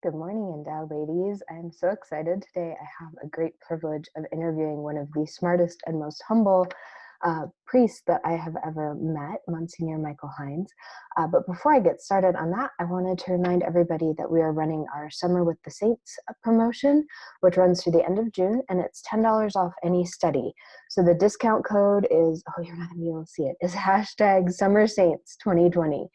Good morning, Endowed ladies. I'm so excited today. I have a great privilege of interviewing one of the smartest and most humble priests that I have ever met, Monsignor Michael Heintz. But before I get started on that, I wanted to remind everybody that we are running our Summer with the Saints promotion, which runs through the end of June, and it's $10 off any study. So the discount code is, oh, you're not going to be able to see it, is hashtag Summer Saints 2020.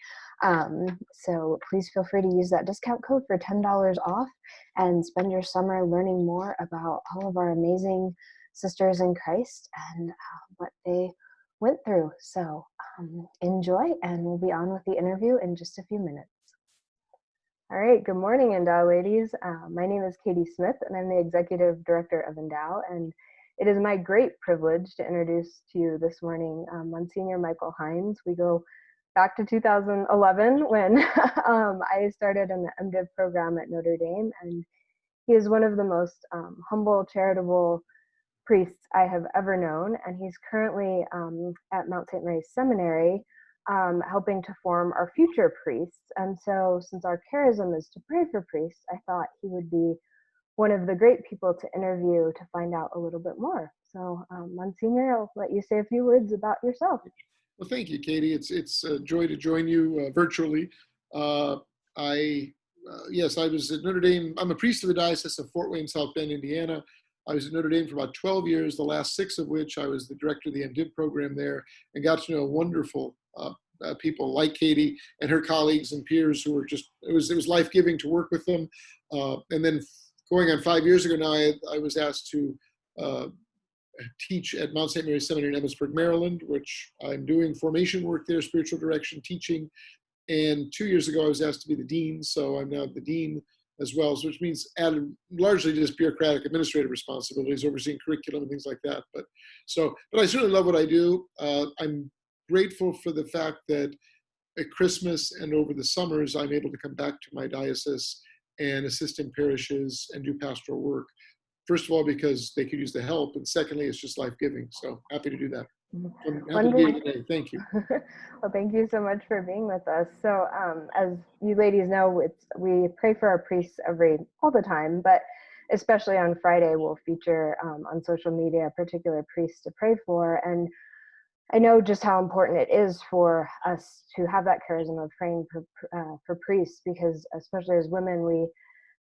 So please feel free to use that discount code for $10 off and spend your summer learning more about all of our amazing sisters in Christ and what they went through. So enjoy, and we'll be on with the interview in just a few minutes. All right, good morning, Endow ladies. My name is Katie Smith, and I'm the Executive Director of Endow, and it is my great privilege to introduce to you this morning Monsignor Michael Heintz. We go back to 2011 when I started in the MDiv program at Notre Dame, and he is one of the most humble, charitable priests I have ever known, and he's currently at Mount St. Mary's Seminary helping to form our future priests. And so since our charism is to pray for priests, I thought he would be one of the great people to interview to find out a little bit more. So Monsignor, I'll let you say a few words about yourself. Well, thank you, Katie. It's a joy to join you virtually. Yes, I was at Notre Dame. I'm a priest of the Diocese of Fort Wayne, South Bend, Indiana. I was at Notre Dame for about 12 years, the last 6 of which I was the director of the MDiv program there, and got to know wonderful people like Katie and her colleagues and peers who were just, it was life-giving to work with them. And then going on 5 years ago now, I was asked to teach at Mount St. Mary's Seminary in Emmitsburg, Maryland, which I'm doing formation work there, spiritual direction, teaching. And 2 years ago, I was asked to be the dean, so I'm now the dean as well, which means added largely just bureaucratic administrative responsibilities, overseeing curriculum and things like that. But I certainly love what I do. I'm grateful for the fact that at Christmas and over the summers, I'm able to come back to my diocese and assist in parishes and do pastoral work. First of all, because they could use the help, and secondly, it's just life-giving. So happy to do that. I'm happy to be here today. Thank you. Well, thank you so much for being with us. So as you ladies know, we pray for our priests all the time, but especially on Friday, we'll feature on social media a particular priest to pray for. And I know just how important it is for us to have that charism of praying for priests, because especially as women, we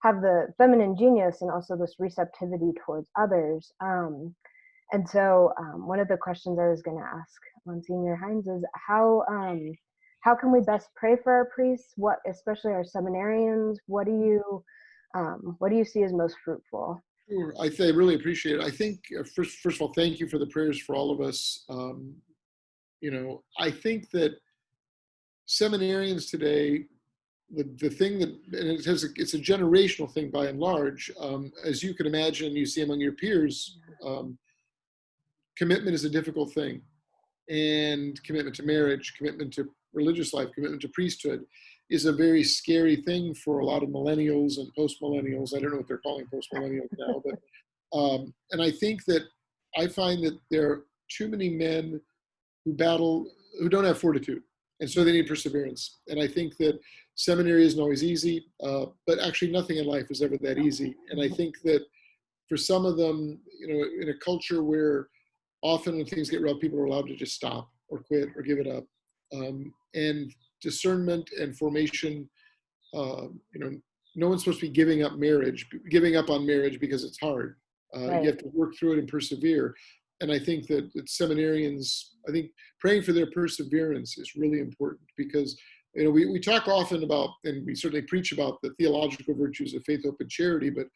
have the feminine genius and also this receptivity towards others. And so one of the questions I was going to ask Monsignor Heintz is how can we best pray for our priests? What, especially our seminarians, what do you see as most fruitful? Sure, I really appreciate it. I think first of all, thank you for the prayers for all of us. I think that seminarians today, the thing that, and it's a generational thing by and large, as you can imagine, you see among your peers, commitment is a difficult thing, and commitment to marriage, commitment to religious life, commitment to priesthood is a very scary thing for a lot of millennials and post-millennials. I don't know what they're calling post-millennials now, but and I think that I find that there are too many men who don't have fortitude, and so they need perseverance. And I think that seminary isn't always easy, but actually nothing in life is ever that easy. And I think that for some of them, in a culture where often when things get rough, people are allowed to just stop or quit or give it up. And discernment and formation, no one's supposed to be giving up on marriage because it's hard. Right. You have to work through it and persevere. And I think that seminarians, praying for their perseverance is really important, because we talk often about, and we certainly preach about, the theological virtues of faith, hope, and charity, but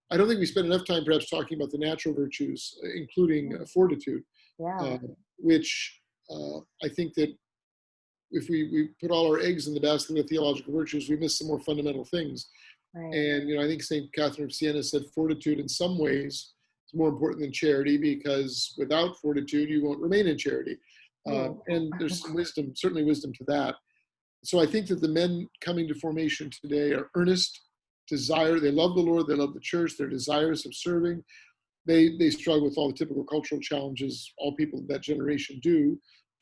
I don't think we spend enough time perhaps talking about the natural virtues, including fortitude, which I think that if we put all our eggs in the basket of theological virtues, we miss some more fundamental things. Right. And I think St. Catherine of Siena said fortitude in some ways is more important than charity, because without fortitude, you won't remain in charity. And there's some wisdom, certainly wisdom to that. So I think that the men coming to formation today are earnest, they love the Lord, they love the church, they're desirous of serving. They struggle with all the typical cultural challenges all people of that generation do.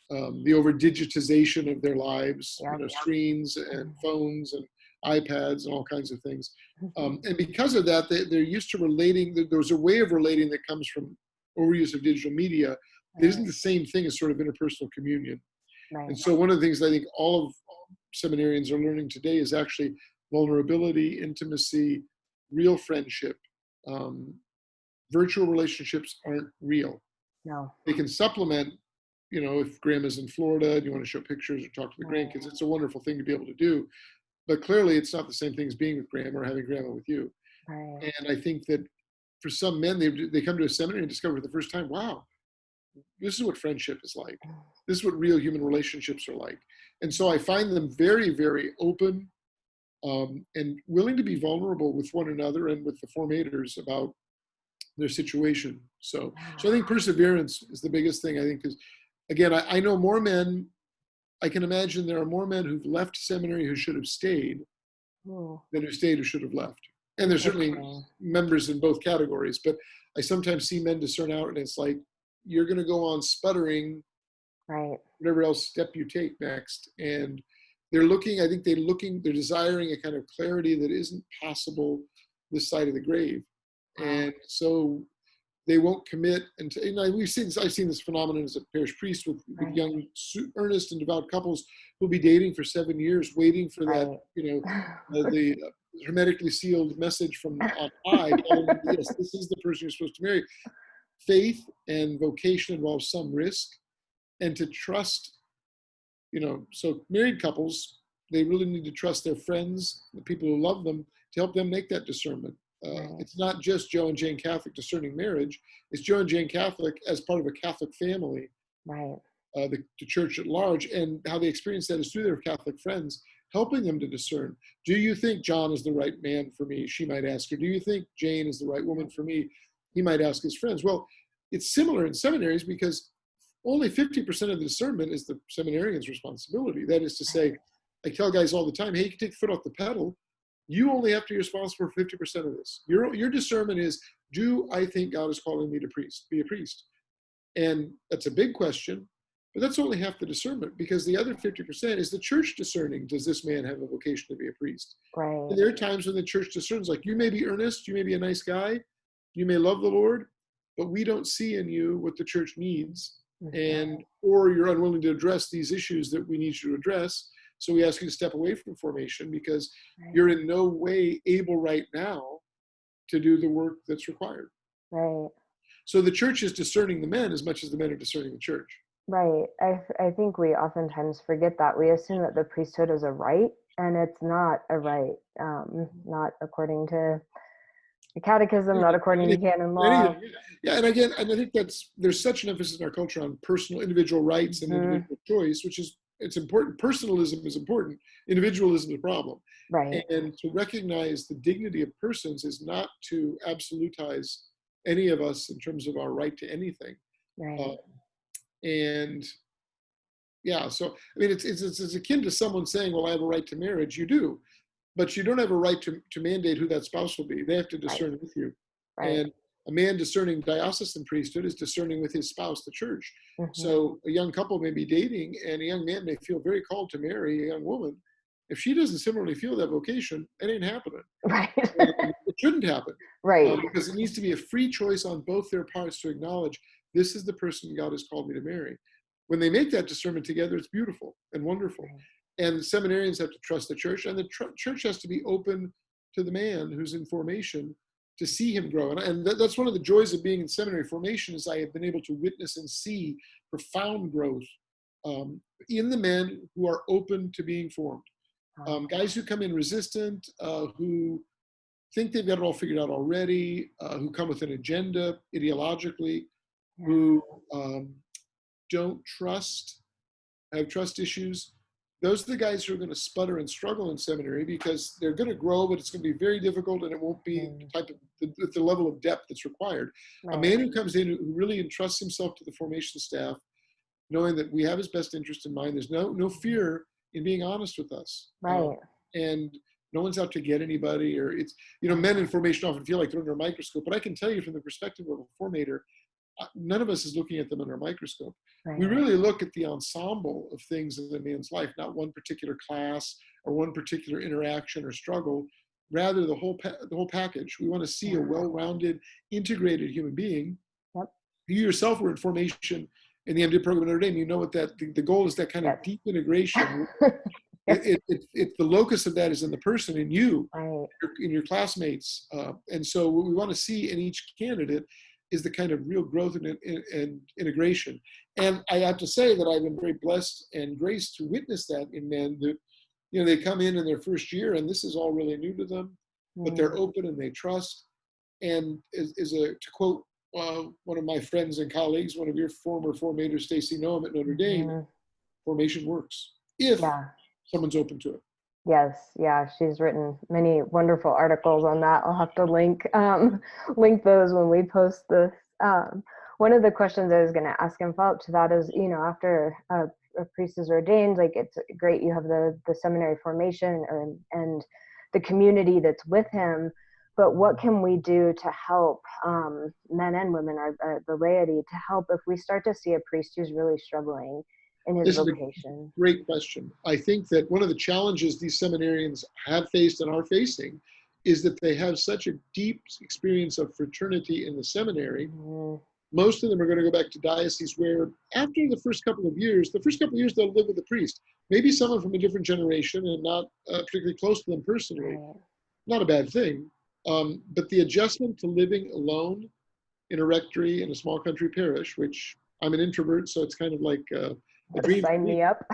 the over digitization of their lives, Yeah. screens and phones and iPads and all kinds of things. And because of that, they're used to relating. There's a way of relating that comes from overuse of digital media that isn't the same thing as sort of interpersonal communion. Right. And so one of the things I think all of seminarians are learning today is actually vulnerability, intimacy, real friendship. Virtual relationships aren't real. No. They can supplement, if grandma's in Florida and you want to show pictures or talk to the grandkids, it's a wonderful thing to be able to do. But clearly it's not the same thing as being with grandma or having grandma with you. Right. And I think that for some men, they come to a seminary and discover for the first time, wow, this is what friendship is like. This is what real human relationships are like. And so I find them very, very open and willing to be vulnerable with one another and with the formators about their situation. So I think perseverance is the biggest thing, I think, because again, I know more men, I can imagine there are more men who've left seminary who should have stayed than who stayed who should have left. And there's certainly members in both categories, but I sometimes see men discern out and it's like, you're going to go on sputtering, right, whatever else step you take next. And they're desiring a kind of clarity that isn't possible this side of the grave. And so they won't commit until, I've seen this phenomenon as a parish priest with young, earnest and devout couples who'll be dating for 7 years, waiting for that, the hermetically sealed message from on high, telling them, yes, this is the person you're supposed to marry. Faith and vocation involves some risk, and to trust, so married couples, they really need to trust their friends, the people who love them, to help them make that discernment. It's not just Joe and Jane Catholic discerning marriage, it's Joe and Jane Catholic as part of a Catholic family, right. The church at large, and how they experience that is through their Catholic friends, helping them to discern. Do you think John is the right man for me? She might ask her. Do you think Jane is the right woman for me? He might ask his friends. Well, it's similar in seminaries because only 50% of the discernment is the seminarian's responsibility. That is to say, I tell guys all the time, hey, you can take the foot off the pedal. You only have to be responsible for 50% of this. Your discernment is, do I think God is calling me to be a priest? And that's a big question, but that's only half the discernment, because the other 50% is the church discerning, does this man have a vocation to be a priest? Right. And there are times when the church discerns, like, you may be earnest, you may be a nice guy, you may love the Lord, but we don't see in you what the church needs, or you're unwilling to address these issues that we need you to address. So we ask you to step away from formation because you're in no way able right now to do the work that's required. Right. So the church is discerning the men as much as the men are discerning the church. Right. I think we oftentimes forget that. We assume that the priesthood is a right, and it's not a right, not according to the catechism, not according to canon law. Yeah, and again, and I think there's such an emphasis in our culture on personal individual rights and individual choice, which is, it's important. Personalism is important. Individualism is a problem. Right. And to recognize the dignity of persons is not to absolutize any of us in terms of our right to anything. Right. And yeah, so I mean, it's akin to someone saying, "Well, I have a right to marriage." You do, but you don't have a right to mandate who that spouse will be. They have to discern with you. Right. And a man discerning diocesan priesthood is discerning with his spouse, the church. So a young couple may be dating, and a young man may feel very called to marry a young woman. If she doesn't similarly feel that vocation, it ain't happening. Right. It shouldn't happen. Right. Because it needs to be a free choice on both their parts to acknowledge, this is the person God has called me to marry. When they make that discernment together, it's beautiful and wonderful. And seminarians have to trust the church, and the church has to be open to the man who's in formation to see him grow. And that's one of the joys of being in seminary formation, is I have been able to witness and see profound growth in the men who are open to being formed. Guys who come in resistant, who think they've got it all figured out already, who come with an agenda ideologically, who don't trust, have trust issues. Those are the guys who are going to sputter and struggle in seminary, because they're going to grow, but it's going to be very difficult, and it won't be the level of depth that's required. A man who comes in who really entrusts himself to the formation staff, knowing that we have his best interest in mind, there's no fear in being honest with us. Right. And no one's out to get anybody, or it's, men in formation often feel like they're under a microscope, but I can tell you from the perspective of a formator, none of us is looking at them under a microscope. Right. We really look at the ensemble of things in a man's life, not one particular class or one particular interaction or struggle, rather the whole package. We want to see a well-rounded, integrated human being. Yep. You yourself were in formation in the MD program at Notre Dame. You know what the goal is, that kind of deep integration. The locus of that is in the person, in you, right. in your classmates. And so what we want to see in each candidate is the kind of real growth and integration. And I have to say that I've been very blessed and graced to witness that in men that, they come in their first year and this is all really new to them, but they're open and they trust. And to quote one of my friends and colleagues, one of your former formators, Stacy Noam at Notre Dame, formation works if someone's open to it. Yes, yeah, she's written many wonderful articles on that. I'll have to link those when we post this. One of the questions I was going to ask in follow-up to that is, after a priest is ordained, like, it's great you have the seminary formation and the community that's with him, but what can we do to help men and women, the laity, to help if we start to see a priest who's really struggling in his vocation? Great question. I think that one of the challenges these seminarians have faced and are facing is that they have such a deep experience of fraternity in the seminary. Most of them are going to go back to dioceses where after the first couple of years they'll live with a priest. Maybe someone from a different generation and not particularly close to them personally. Not a bad thing. But the adjustment to living alone in a rectory in a small country parish, which I'm an introvert, so it's kind of like a dream. Sign me up.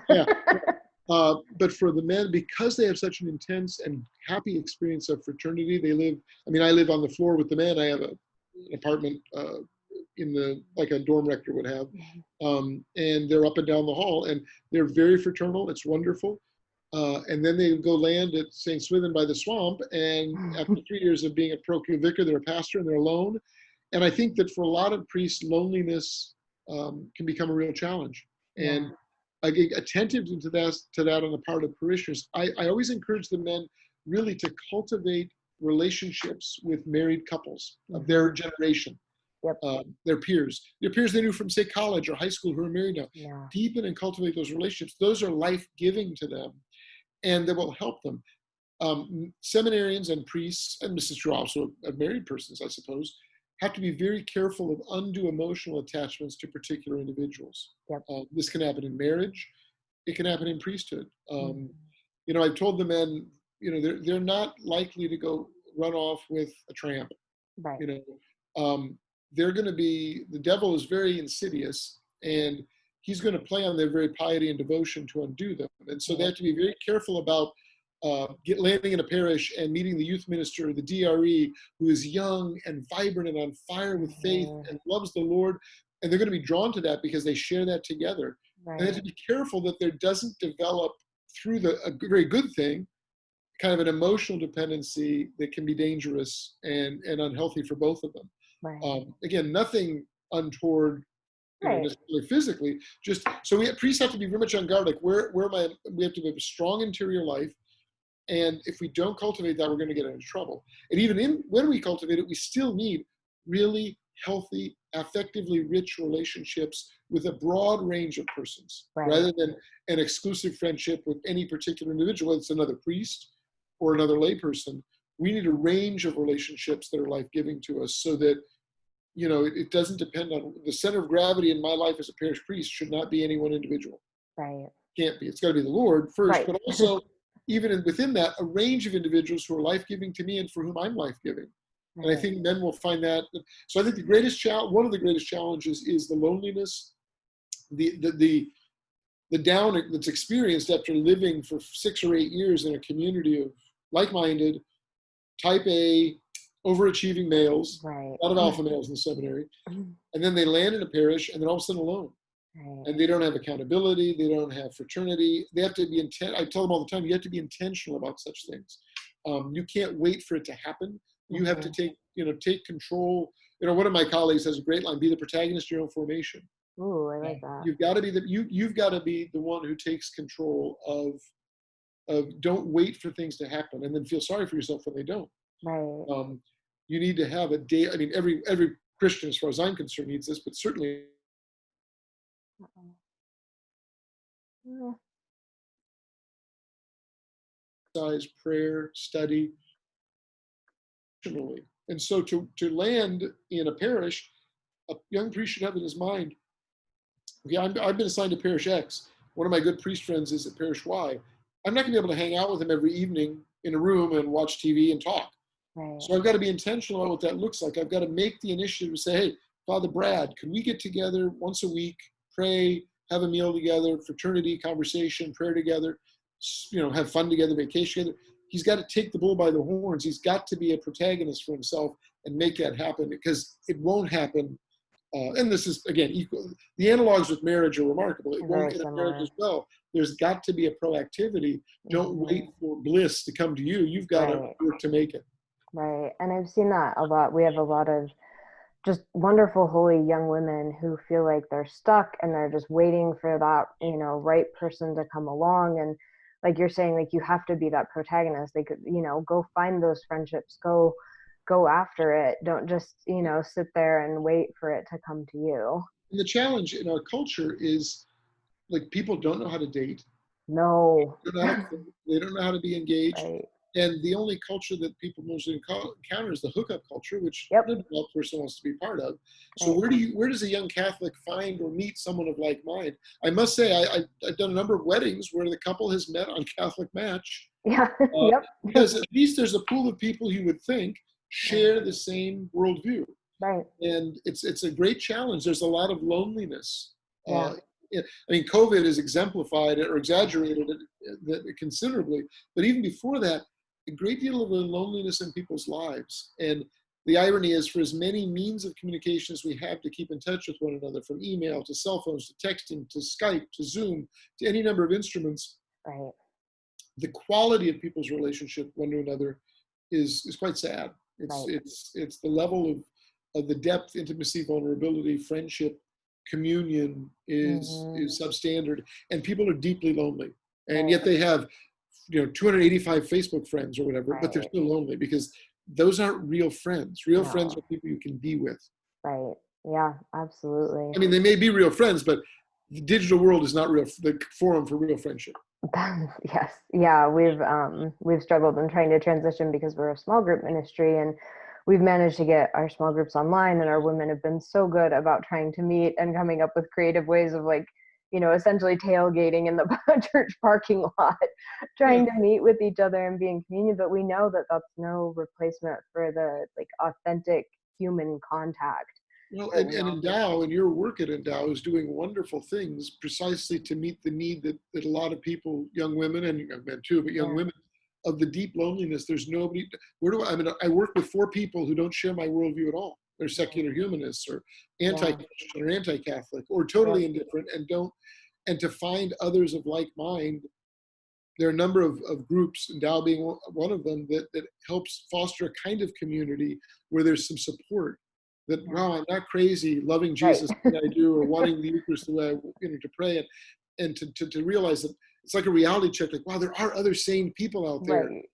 But for the men, because they have such an intense and happy experience of fraternity, I live on the floor with the men. I have an apartment like a dorm rector would have. And they're up and down the hall and they're very fraternal. It's wonderful. And then they go land at St. Swithin by the swamp. And after 3 years of being a parochial vicar, they're a pastor and they're alone. And I think that for a lot of priests, loneliness can become a real challenge. And I get attentive to that on the part of parishioners. I always encourage the men really to cultivate relationships with married couples of their generation. Their peers they knew from, say, college or high school who are married now. Deepen and cultivate those relationships. Those are life-giving to them, and that will help them. Seminarians and priests, and this is true also of married persons, I suppose, have to be very careful of undue emotional attachments to particular individuals. This can happen in marriage. It can happen in priesthood. I've told the men, they're not likely to go run off with a tramp. They're going to be, the devil is very insidious and he's going to play on their very piety and devotion to undo them. And so they have to be very careful about landing in a parish and meeting the youth minister, the DRE, who is young and vibrant and on fire with faith and loves the Lord. And they're going to be drawn to that because they share that together. And they have to be careful that there doesn't develop through a very good thing, kind of an emotional dependency that can be dangerous and unhealthy for both of them. Again, nothing untoward, necessarily physically. Just so priests have to be very much on guard. Like we have to have a strong interior life, and if we don't cultivate that, we're going to get into trouble. And even when we cultivate it, we still need really healthy, affectively rich relationships with a broad range of persons, rather than an exclusive friendship with any particular individual. Whether it's another priest or another layperson. We need a range of relationships that are life-giving to us so that, it doesn't depend on the center of gravity in my life as a parish priest should not be any one individual. Can't be. It's got to be the Lord first, but also even within that, a range of individuals who are life-giving to me and for whom I'm life-giving. And I think men will find that. So I think one of the greatest challenges is the loneliness, the down that's experienced after living for 6 or 8 years in a community of like-minded, type A, overachieving males, a lot of alpha males in the seminary, and then they land in a parish and they're all of a sudden alone. And they don't have accountability, they don't have fraternity. They have to be I tell them all the time, you have to be intentional about such things. You can't wait for it to happen. You have to take control. One of my colleagues has a great line: be the protagonist of your own formation. Ooh, I like that. You've got to be you've got to be the one who takes control of don't wait for things to happen and then feel sorry for yourself when they don't. You need to have a day. Every Christian, as far as I'm concerned, needs this, but certainly Mm. exercise, prayer, study, emotionally. And so to land in a parish, a young priest should have in his mind, okay, I've been assigned to parish X. One of my good priest friends is at parish Y. I'm not going to be able to hang out with him every evening in a room and watch TV and talk. Right. So I've got to be intentional about what that looks like. I've got to make the initiative to say, hey, Father Brad, can we get together once a week, pray, have a meal together, fraternity, conversation, prayer together, have fun together, vacation together. He's got to take the bull by the horns. He's got to be a protagonist for himself and make that happen, because it won't happen. And this is, again, equal. The analogs with marriage are remarkable. It won't in a marriage as well. There's got to be a proactivity. Don't wait for bliss to come to you. You've got to work to make it. Right. And I've seen that a lot. We have a lot of just wonderful, holy young women who feel like they're stuck and they're just waiting for that, right person to come along. And like you're saying, like, you have to be that protagonist. They could, go find those friendships, go after it. Don't just, sit there and wait for it to come to you. And the challenge in our culture is, like, people don't know how to date. No. They don't know how to be engaged. Right. And the only culture that people mostly encounter is the hookup culture, which Yep. no devout person wants to be part of. So where does a young Catholic find or meet someone of like mind? I must say, I've done a number of weddings where the couple has met on Catholic Match. Yeah. Yep. Because at least there's a pool of people you would think share the same worldview. Right. And it's a great challenge. There's a lot of loneliness. Yeah. I mean, COVID has exemplified it or exaggerated it considerably. But even before that, a great deal of the loneliness in people's lives. And the irony is, for as many means of communication as we have to keep in touch with one another, from email to cell phones to texting to Skype to Zoom to any number of instruments, Right. the quality of people's relationship one to another is quite sad. It's the level of the depth, intimacy, vulnerability, friendship, communion is substandard, and people are deeply lonely, and yet they have 285 Facebook friends or whatever, but they're still lonely because those aren't real friends. Real friends are people you can be with. Right. Yeah, absolutely. I mean, they may be real friends, but the digital world is not the forum for real friendship. Yes. Yeah, we've struggled in trying to transition because we're a small group ministry, and we've managed to get our small groups online, and our women have been so good about trying to meet and coming up with creative ways of, like, essentially tailgating in the church parking lot, trying to meet with each other and be in communion. But we know that that's no replacement for the, like, authentic human contact. Well, and Endow, and your work at Endow is doing wonderful things precisely to meet the need that a lot of people, young women and young men too, but young women, of the deep loneliness. There's nobody. I work with 4 people who don't share my worldview at all. They're secular humanists or anti-Christian or anti-Catholic or totally indifferent, and to find others of like mind. There are a number of groups, Endow being one of them, that helps foster a kind of community where there's some support. That, wow, I'm not crazy loving Jesus the way I do, or wanting the Eucharist the way I to pray, and to realize that it's like a reality check. Like, wow, there are other sane people out there, and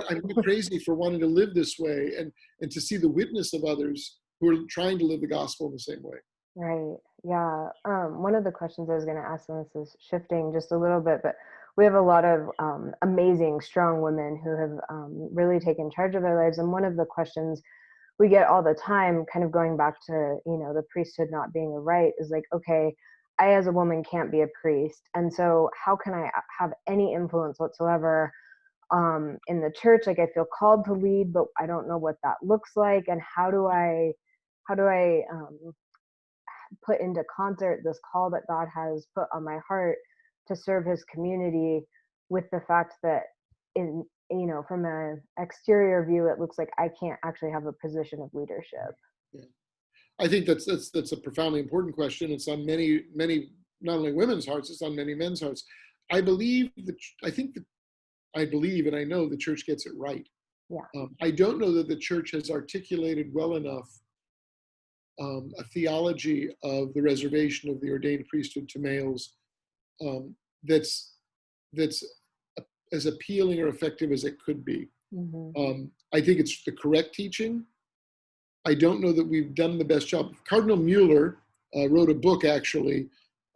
I'm not crazy for wanting to live this way, and to see the witness of others who are trying to live the gospel in the same way. Right. Yeah. One of the questions I was going to ask, and this is shifting just a little bit, but we have a lot of amazing, strong women who have really taken charge of their lives. And one of the questions we get all the time, kind of going back to, the priesthood not being a right, is like, okay, I as a woman can't be a priest. And so how can I have any influence whatsoever in the church? Like, I feel called to lead, but I don't know what that looks like. And how do I put into concert this call that God has put on my heart to serve his community, with the fact that from an exterior view, it looks like I can't actually have a position of leadership. Yeah. I think that's a profoundly important question. It's on many, not only women's hearts, it's on many men's hearts. I believe and I know the church gets it right. Yeah. I don't know that the church has articulated well enough a theology of the reservation of the ordained priesthood to males that's as appealing or effective as it could be. I think it's the correct teaching. I don't know that we've done the best job. Cardinal Mueller wrote a book, actually,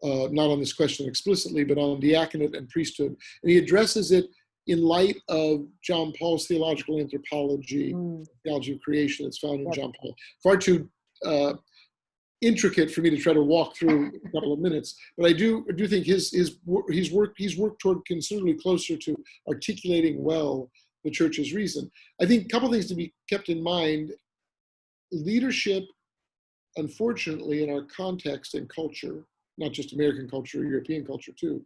not on this question explicitly, but on diaconate and priesthood. And he addresses it in light of John Paul's theological anthropology, theology of creation that's found in John Paul. Far too intricate for me to try to walk through in a couple of minutes, but I do think he's worked toward considerably closer to articulating well the church's reason. I think a couple of things to be kept in mind. Leadership, unfortunately, in our context and culture, not just American culture, European culture too,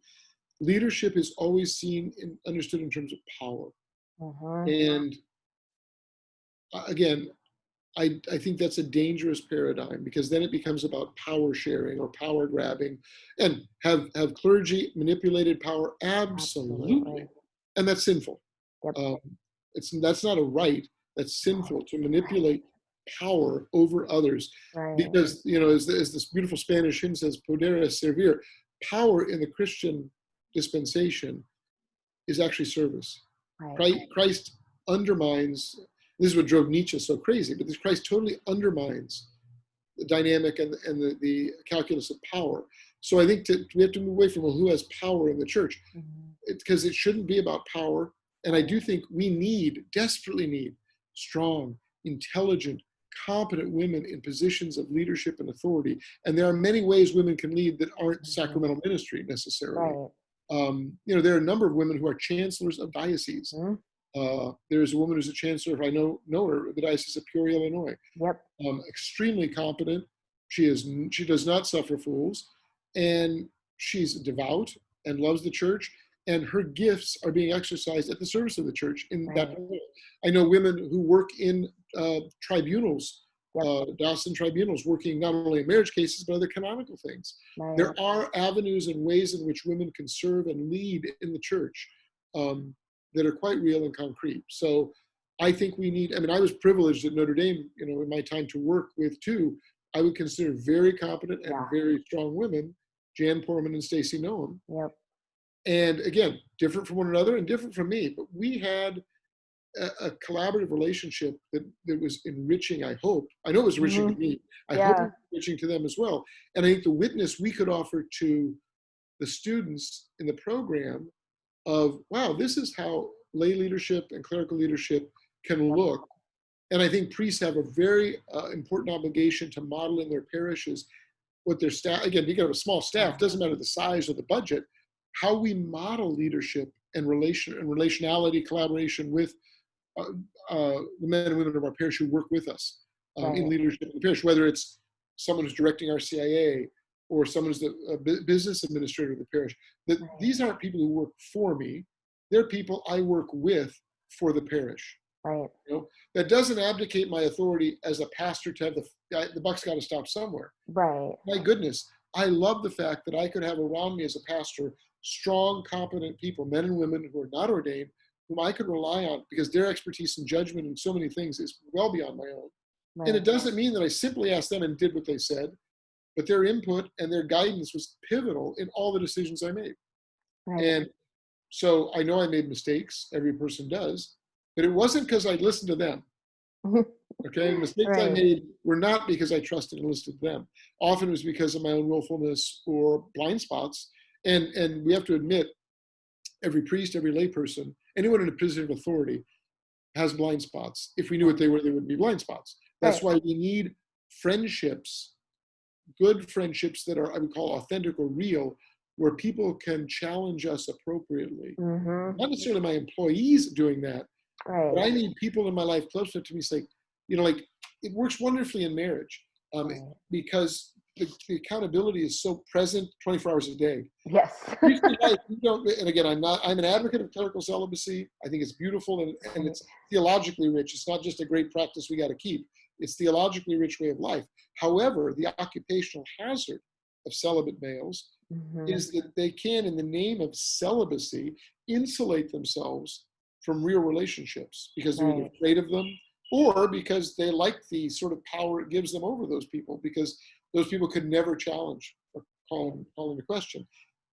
leadership is always seen and understood in terms of power. And again, I think that's a dangerous paradigm, because then it becomes about power sharing or power grabbing. And have clergy manipulated power? Absolutely. And that's sinful. That's not a right. That's sinful to manipulate power over others. Because, as this beautiful Spanish hymn says, poder es servir, power in the Christian dispensation is actually service. Christ undermines. This is what drove Nietzsche so crazy, but this Christ totally undermines the dynamic and the calculus of power. So I think we have to move away from who has power in the church, because it shouldn't be about power. And I do think we desperately need strong, intelligent, competent women in positions of leadership and authority. And there are many ways women can lead that aren't sacramental ministry necessarily. There are a number of women who are chancellors of dioceses. There's a woman who's a chancellor, if I know her, the Diocese of Peoria, Illinois. Extremely competent. She does not suffer fools, and she's devout and loves the church, and her gifts are being exercised at the service of the church in that role. I know women who work in tribunals, diocesan tribunals, working not only in marriage cases, but other canonical things. There are avenues and ways in which women can serve and lead in the church that are quite real and concrete. So I think I was privileged at Notre Dame, in my time to work with two, I would consider very competent and very strong women, Jan Porman and Stacy Noam. And again, different from one another and different from me, but we had a collaborative relationship that was enriching, I hope. I know it was enriching to me. I hope it was enriching to them as well. And I think the witness we could offer to the students in the program of, wow, this is how lay leadership and clerical leadership can look. And I think priests have a very important obligation to model in their parishes what their staff, again, you got a small staff, doesn't matter the size or the budget, how we model leadership and relationality, collaboration with the men and women of our parish who work with us in leadership in the parish, whether it's someone who's directing our CIA or someone who's the business administrator of the parish. That these aren't people who work for me; they're people I work with for the parish. That doesn't abdicate my authority as a pastor to have the buck's got to stop somewhere. My goodness, I love the fact that I could have around me as a pastor strong, competent people, men and women who are not ordained, whom I could rely on, because their expertise and judgment in so many things is well beyond my own. And it doesn't mean that I simply asked them and did what they said, but their input and their guidance was pivotal in all the decisions I made. And so I know I made mistakes, every person does, but it wasn't because I listened to them. Mistakes I made were not because I trusted and listened to them. Often it was because of my own willfulness or blind spots. And we have to admit, every priest, every layperson, anyone in a position of authority has blind spots. If we knew what they were, they wouldn't be blind spots. That's why we need friendships, good friendships that are, I would call authentic or real, where people can challenge us appropriately. Not necessarily my employees doing that, but I need people in my life close enough to me say, it works wonderfully in marriage because the accountability is so present 24 hours a day. And again, I'm an advocate of clerical celibacy. I think it's beautiful and it's theologically rich. It's not just a great practice we got to keep. It's theologically rich way of life. However, the occupational hazard of celibate males is that they can, in the name of celibacy, insulate themselves from real relationships because they're either afraid of them or because they like the sort of power it gives them over those people, because those people could never challenge or call into question.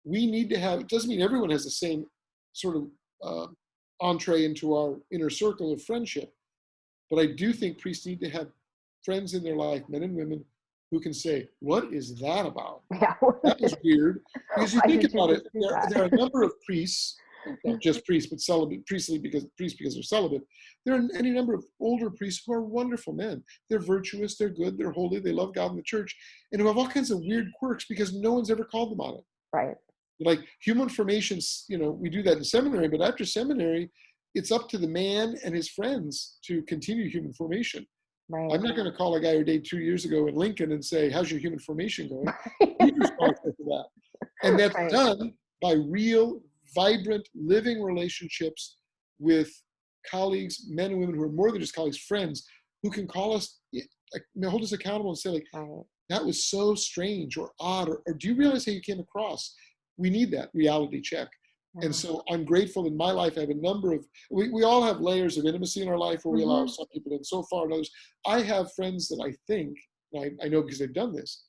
We need to have, it doesn't mean everyone has the same sort of entree into our inner circle of friendship, but I do think priests need to have friends in their life, men and women, who can say, what is that about? Yeah. That was weird. Because you Why think did you about it, just do that? there are a number of priests, not just priests, but celibate, priests because they're celibate. There are any number of older priests who are wonderful men. They're virtuous, they're good, they're holy, they love God and the church, and who have all kinds of weird quirks because no one's ever called them on it. Right. Like human formations, we do that in seminary, but after seminary, it's up to the man and his friends to continue human formation. Right. I'm not going to call a guy who died 2 years ago in Lincoln and say, how's your human formation going? He's responsible for that. And that's Right. done by real, vibrant, living relationships with colleagues, men and women who are more than just colleagues, friends, who can call us, hold us accountable and say, like, Right. that was so strange or odd, or do you realize how you came across? We need that reality check. Yeah. And so I'm grateful in my life. I have a number of, we all have layers of intimacy in our life where we allow some people in so far and others. I have friends that I think, and I know because they've done this,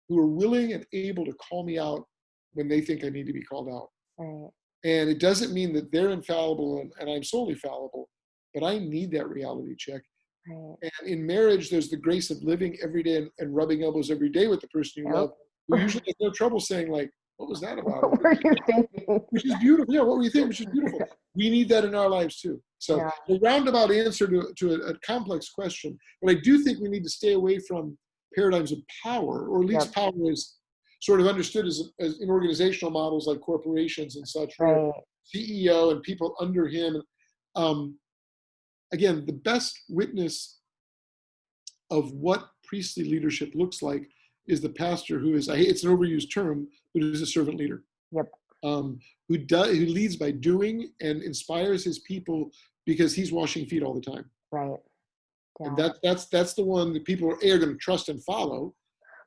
who are willing and able to call me out when they think I need to be called out. Right. And it doesn't mean that they're infallible and I'm solely fallible, but I need that reality check. Right. And in marriage, there's the grace of living every day and rubbing elbows every day with the person you love, who usually has no trouble saying, like, what was that about? What were you thinking? Which is beautiful. Yeah, what were you thinking? Which is beautiful. We need that in our lives too. So a roundabout answer to a complex question, but I do think we need to stay away from paradigms of power, or at least power is sort of understood as in organizational models like corporations and such, where CEO and people under him. Again, the best witness of what priestly leadership looks like is the pastor who is, it's an overused term, but is a servant leader. Yep. Who leads by doing and inspires his people because he's washing feet all the time. Right. Yeah. And that's the one that people are going to trust and follow.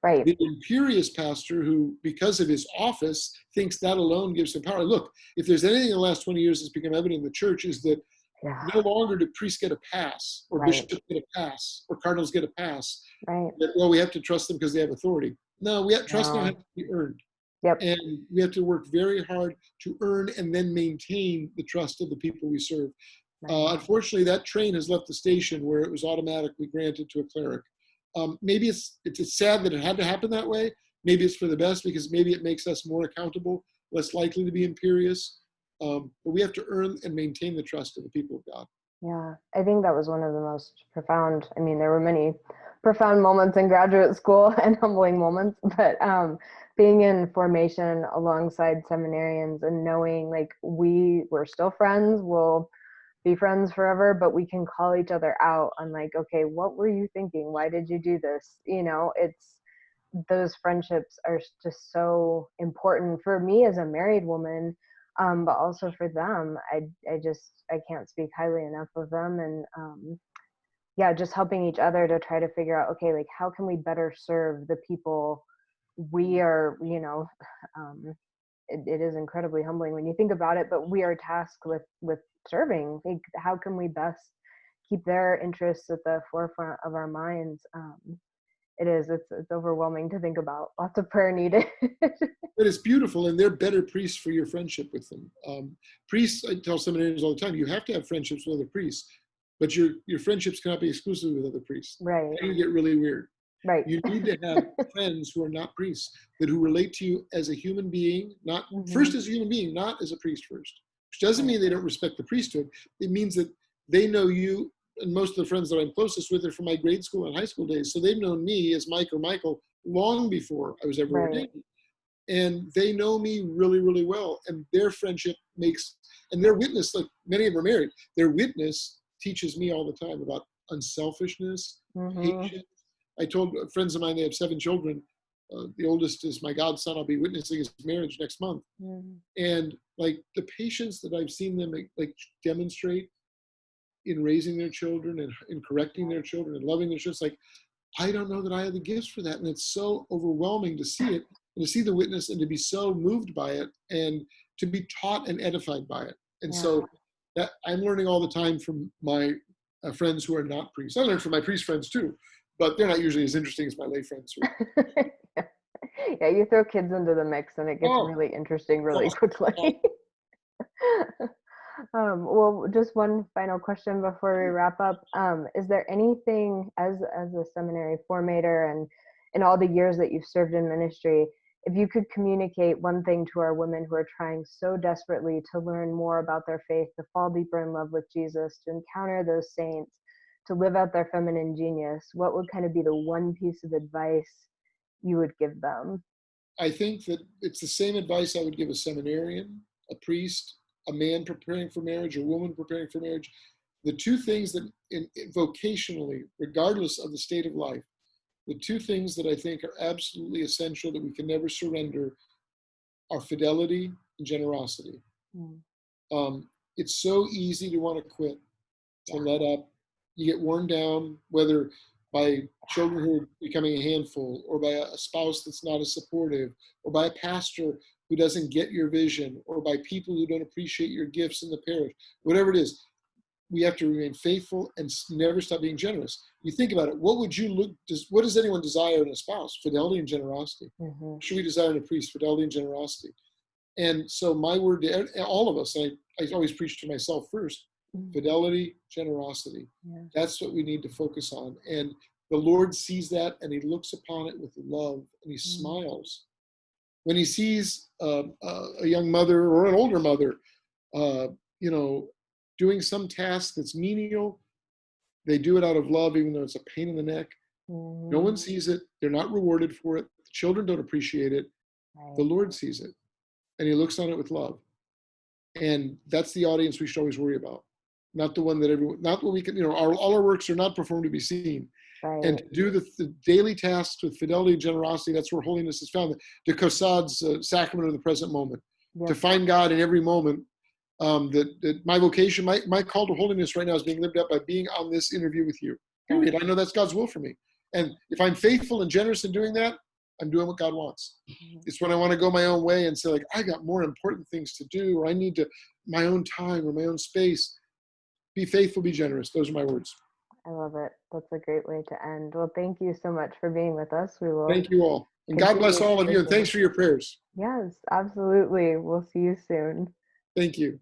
Right. The imperious pastor who, because of his office, thinks that alone gives him power. Look, if there's anything in the last 20 years that's become evident in the church, is that no longer do priests get a pass, or bishops get a pass, or cardinals get a pass. Right. That, well, we have to trust them because they have authority. No, we have trust now has to be earned. Yep. And we have to work very hard to earn and then maintain the trust of the people we serve. Unfortunately, that train has left the station where it was automatically granted to a cleric. Maybe it's sad that it had to happen that way. Maybe it's for the best because maybe it makes us more accountable, less likely to be imperious. But we have to earn and maintain the trust of the people of God. Yeah, I think that was one of the most profound. I mean, there were many profound moments in graduate school and humbling moments, but being in formation alongside seminarians and knowing like we're still friends, we'll be friends forever, but we can call each other out on like, okay, what were you thinking? Why did you do this? It's those friendships are just so important for me as a married woman, but also for them. I can't speak highly enough of them. And just helping each other to try to figure out, okay, like how can we better serve the people we are, it is incredibly humbling when you think about it, but we are tasked with serving. Like, how can we best keep their interests at the forefront of our minds? It's overwhelming to think about. Lots of prayer needed. But it's beautiful, and they're better priests for your friendship with them. Priests, I tell seminarians all the time, you have to have friendships with other priests, but your friendships cannot be exclusively with other priests. Right. Then you get really weird. Right. You need to have friends who are not priests, but who relate to you as a human being, not first as a human being, not as a priest first. Which doesn't mean they don't respect the priesthood. It means that they know you, and most of the friends that I'm closest with are from my grade school and high school days. So they've known me as Mike or Michael long before I was ever ordained. And they know me really, really well. And their friendship and their witness, like many of them are married, their witness teaches me all the time about unselfishness, patience. I told friends of mine, they have 7 children. The oldest is my godson. I'll be witnessing his marriage next month. And like the patience that I've seen them like demonstrate in raising their children and in correcting their children and loving their children, it's like, I don't know that I have the gifts for that. And it's so overwhelming to see it and to see the witness and to be so moved by it and to be taught and edified by it. And so that I'm learning all the time from my friends who are not priests. I learn from my priest friends too, but they're not usually as interesting as my lay friends. Yeah, you throw kids into the mix and it gets really interesting really quickly. Well, just one final question before we wrap up. Is there anything as a seminary formator and in all the years that you've served in ministry, if you could communicate one thing to our women who are trying so desperately to learn more about their faith, to fall deeper in love with Jesus, to encounter those saints, to live out their feminine genius, what would kind of be the one piece of advice you would give them? I think that it's the same advice I would give a seminarian, a priest, a man preparing for marriage, a woman preparing for marriage. The two things that vocationally, regardless of the state of life, the two things that I think are absolutely essential that we can never surrender are fidelity and generosity. It's so easy to want to quit, to let up. You get worn down, whether by children who are becoming a handful, or by a spouse that's not as supportive, or by a pastor who doesn't get your vision, or by people who don't appreciate your gifts in the parish. Whatever it is, we have to remain faithful and never stop being generous. You think about it, what does anyone desire in a spouse? Fidelity and generosity. Should we desire in a priest? Fidelity and generosity. And so my word to all of us, I always preach to myself first, fidelity, generosity. That's what we need to focus on. And the Lord sees that, and he looks upon it with love, and he smiles. When he sees a young mother or an older mother, doing some task that's menial, they do it out of love, even though it's a pain in the neck. No one sees it. They're not rewarded for it. The children don't appreciate it. The Lord sees it, and he looks on it with love. And that's the audience we should always worry about. Not the one that not what we can, all our works are not performed to be seen. And to do the daily tasks with fidelity and generosity, that's where holiness is found. The Cosad's sacrament of the present moment. To find God in every moment. That my vocation, my call to holiness right now is being lived out by being on this interview with you. Period. I know that's God's will for me. And if I'm faithful and generous in doing that, I'm doing what God wants. It's when I want to go my own way and say, like, I got more important things to do, or I need my own time or my own space. Be faithful, be generous. Those are my words. I love it. That's a great way to end. Well, thank you so much for being with us. We will. Thank you all. And God bless all of you. And thanks for your prayers. Yes, absolutely. We'll see you soon. Thank you.